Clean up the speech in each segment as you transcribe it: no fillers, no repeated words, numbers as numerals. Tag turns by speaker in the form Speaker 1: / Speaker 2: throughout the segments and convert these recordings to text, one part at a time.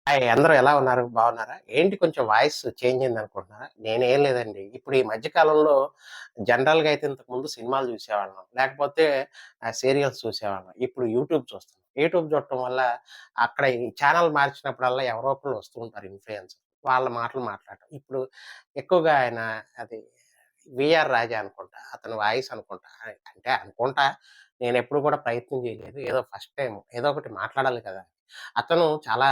Speaker 1: Hi! అందరూ ఎలా ఉన్నారు? బాగున్నారా? ఏంటి కొంచెం వాయిస్ చేంజ్ అయిందనుకుంటున్నారా? నేనేం లేదండి. ఇప్పుడు ఈ మధ్య కాలంలో జనరల్‌గా అయితే ఇంతకుముందు సినిమాలు చూసేవాళ్ళం. లేకపోతే సీరియల్స్ చూసేవాళ్ళం. ఇప్పుడు యూట్యూబ్ చూస్తున్నాం. యూట్యూబ్ చూడటం వల్ల అక్కడ ఈ ఛానెల్ మార్చినప్పుడల్లా ఎవరో ఒకళ్ళు వస్తూ ఉంటారు ఇన్‌ఫ్లుయెన్సర్. వాళ్ళ మాటలు మాట్లాడటం. ఇప్పుడు ఎక్కువగా ఆయన అది 'వీఆర్ రాజా' అనుకుంటా. అతని వాయిస్ అనుకుంటా. అంటే అనుకుంటా. నేనెప్పుడు కూడా ప్రయత్నం చేయలేదు. ఏదో ఫస్ట్ టైమ్ ఏదో ఒకటి మాట్లాడాలి కదా! అతను చాలా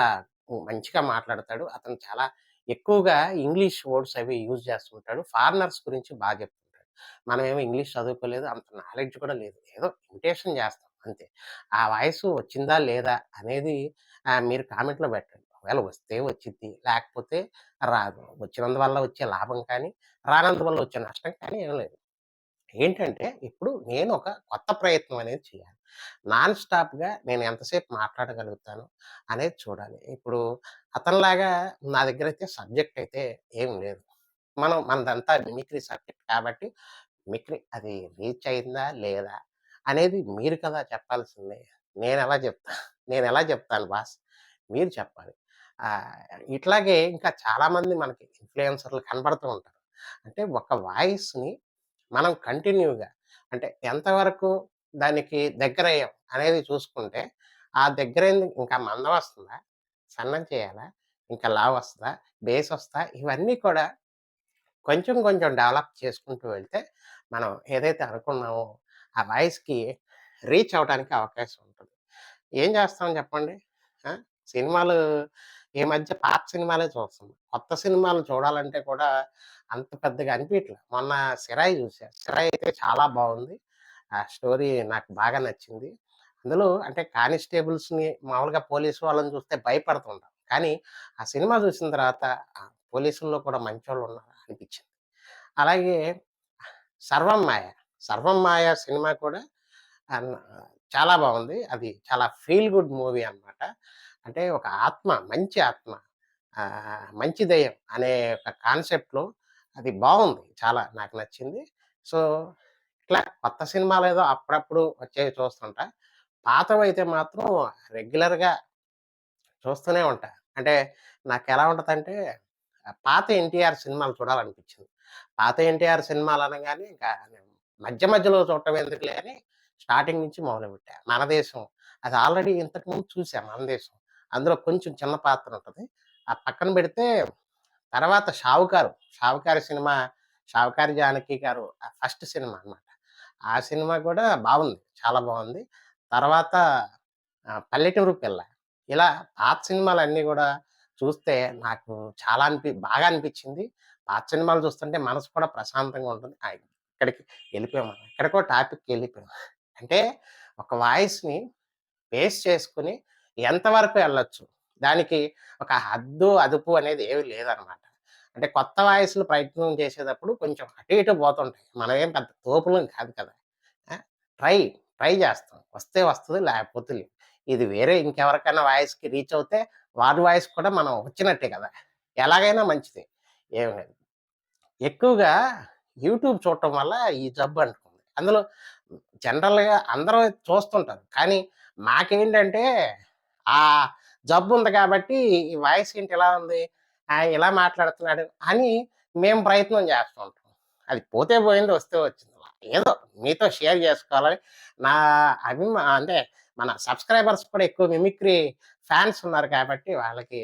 Speaker 1: మంచిగా మాట్లాడతాడు. అతను చాలా ఎక్కువగా ఇంగ్లీష్ వర్డ్స్ అవి యూజ్ చేస్తుంటాడు. ఫారినర్స్ గురించి చెప్తుంటాడు. మనమేమో ఇంగ్లీష్ చదువుకోలేదు. అంత నాలెడ్జ్ కూడా లేదు. ఏదో ఇమిటేషన్ చేస్తాం అంతే. ఆ వాయిస్ వచ్చిందా లేదా అనేది మీరు కామెంట్‌లో పెట్టండి. ఒకవేళ వస్తే వచ్చిద్ది. లేకపోతే రాదు. వచ్చినందువల్ల వచ్చే లాభం కానీ, రానందువల్ల వచ్చే నష్టం కానీ ఏం లేదు. ఏంటంటే, ఇప్పుడు నేను ఒక కొత్త ప్రయత్నం అనేది చేయాలి. నాన్ స్టాప్‌గా నేను ఎంతసేపు మాట్లాడగలుగుతాను అనేది చూడాలి. ఇప్పుడు అతనిలాగా నా దగ్గరైతే సబ్జెక్ట్ అయితే ఏమి లేదు. మనదంతా మిమిక్రీ సబ్జెక్ట్ కాబట్టి, మిమిక్రీ అది రీచ్ అయిందా? లేదా? అనేది మీరు కదా చెప్పాల్సింది. నేనెలా చెప్తా? నేనెలా చెప్తాను బాస్? మీరు చెప్పాలి. ఇట్లాగే ఇంకా చాలామంది మనకి ఇన్‌ఫ్లుయెన్సర్‌లు కనపడుతూ ఉంటారు. అంటే ఒక వాయిస్‌ని మనం కంటిన్యూగా అంటే ఎంతవరకు దానికి దగ్గరయ్యాం అనేది చూసుకుంటే, ఆ దగ్గరైంది ఇంకా మందం వస్తుందా? సన్నం చేయాలా? ఇంకా లావొస్తదా? బేసొస్తదా? ఇవన్నీ కూడా కొంచెం కొంచెం డెవలప్ చేసుకుంటూ వెళ్తే, మనం ఏదైతే అనుకున్నామో ఆ వాయిస్‌కి రీచ్ అవ్వడానికి అవకాశం ఉంటుంది. ఏం చేస్తాం చెప్పండి? ఆ! సినిమాలు ఈ మధ్య పాత సినిమాలే చూస్తున్నాం. కొత్త సినిమాలు చూడాలంటే కూడా అంత పెద్దగా అనిపియట్ల. మొన్న 'సిరాయి' చూసా. 'సిరాయి' అయితే చాలా బావుంది. ఆ స్టోరీ నాకు బాగా నచ్చింది. అందులో అంటే కానిస్టేబుల్స్‌ని మామూలుగా పోలీసు వాళ్ళని చూస్తే భయపడుతుంటాం. కానీ ఆ సినిమా చూసిన తర్వాత పోలీసుల్లో కూడా మంచోళ్ళున్నారా అనిపిచ్చింది. అలాగే 'సర్వం మాయ'. 'సర్వం మాయ' సినిమా కూడా అన్ చాలా బావుంది. అది చాలా ఫీల్ గుడ్ మూవీ అన్నమాట. అంటే ఒక ఆత్మ, మంచి ఆత్మ మంచి దెయ్యం అనే ఒక కాన్సెప్ట్‌లో అది బావుంది. చాలా నాకు నచ్చింది. సో, ఇట్లా కొత్త సినిమాలేదో అప్పుడప్పుడు వచ్చేవి చూస్తుంటా. పాతవైతే మాత్రం రెగ్యులర్‌గా చూస్తూనే ఉంటా. అంటే నాకెలా ఉంటదంటే పాత 'ఎన్టీఆర్' సినిమాలు చూడాలనిపించింది. పాత 'ఎన్టీఆర్' సినిమాలనంగానే ఇంకా మధ్య మధ్యలో చూడటం ఎందుకులే అని స్టార్టింగ్ నుంచి మొదలుపెట్టా. 'మనదేశం' అది ఆల్రెడీ ఇంతకుముందు చూసా 'మనదేశం.' అందులో కొంచెం చిన్న పాత్ర ఉంటది. ఆ పక్కన పెడితే తర్వాత 'షావుకారు'. 'షావుకారు' సినిమా 'షావుకారు జానకి' గారు ఫస్ట్ సినిమా అన్నమాట. ఆ సినిమా కూడా బావుంది. చాలా బావుంది. తర్వాత 'పల్లెటూరు పిల్ల' ఇలా పాత సినిమాలన్నీ గూడా చూస్తే నాకు చాలా బాగా అనిపిచ్చింది. పాత సినిమాలు చూస్తుంటే మనసు కూడా ప్రశాంతంగా ఉంటుంది. ఇక్కడికి ఎళ్ళిపోయాం మనం. ఎక్కడికో టాపిక్‌కెళ్ళిపోయాం. అంటే ఒక వాయిస్‌ని బేస్ చేసుకొని ఎంతవరకు ఎళ్ళొచ్చు. దానికి ఒక హద్దు, అదుపు అనేది ఏమి లేదనమాట. అంటే కొత్త వాయిస్‌లు ప్రయత్నం చేసేటప్పుడు కొంచెం అటు ఇటు పోతుంటాయి. మనమేం పెద్ద తోపులం కాదు కదా! ఆ! ట్రై, ట్రై చేస్తాం. వస్తే వస్తది లేకపోతే లేదు. ఇది వేరే ఇంకెవరికైనా వాయిస్‌కి రీచ్ అవుతే వారి వాయిస్ కూడా మనం వచ్చినట్టే కదా! ఎలాగైనా మంచిదే. ఏం లేదు. ఎక్కువగా యూట్యూబ్ చూడటం వల్ల ఈ జబ్బు అంటుకుంది. అందులో జనరల్‌గా అందరూ చూస్తుంటారు. కానీ మాకేంటంటే ఆ జబ్బుంది కాబట్టి ఈ వాయిస్ ఏంటి ఇలా ఉంది? ఇలా మాట్లాడుతున్నాడు అని మేము ప్రయత్నం చేస్తూ ఉంటాం. అది పోతే పోయింది, వస్తే వచ్చింది. ఏదో మీతో షేర్ చేసుకోవాలని నా అంటే మన సబ్‌స్క్రైబర్స్ కూడా ఎక్కువ మిమిక్రీ ఫ్యాన్స్ ఉన్నారు కాబట్టి వాళ్ళకి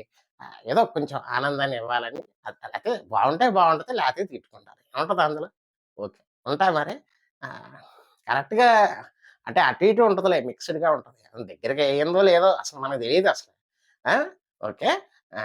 Speaker 1: ఏదో కొంచెం ఆనందాన్ని ఇవ్వాలని లేతే బావుంటే బావుంటది. లేతే తిట్టుకుంటారు. ఏముంటది అందులో? ఓకే. ఉంటా మరి. ఆహ్, కరెక్ట్‌గా అంటే అటు ఇటు ఉంటదిలే. మిక్స్‌డ్‌గా ఉంటది. దగ్గరగా అయిందో లేదో అసలు మనకు తెలీదసలు. ఆ! ఓకే. ఆ!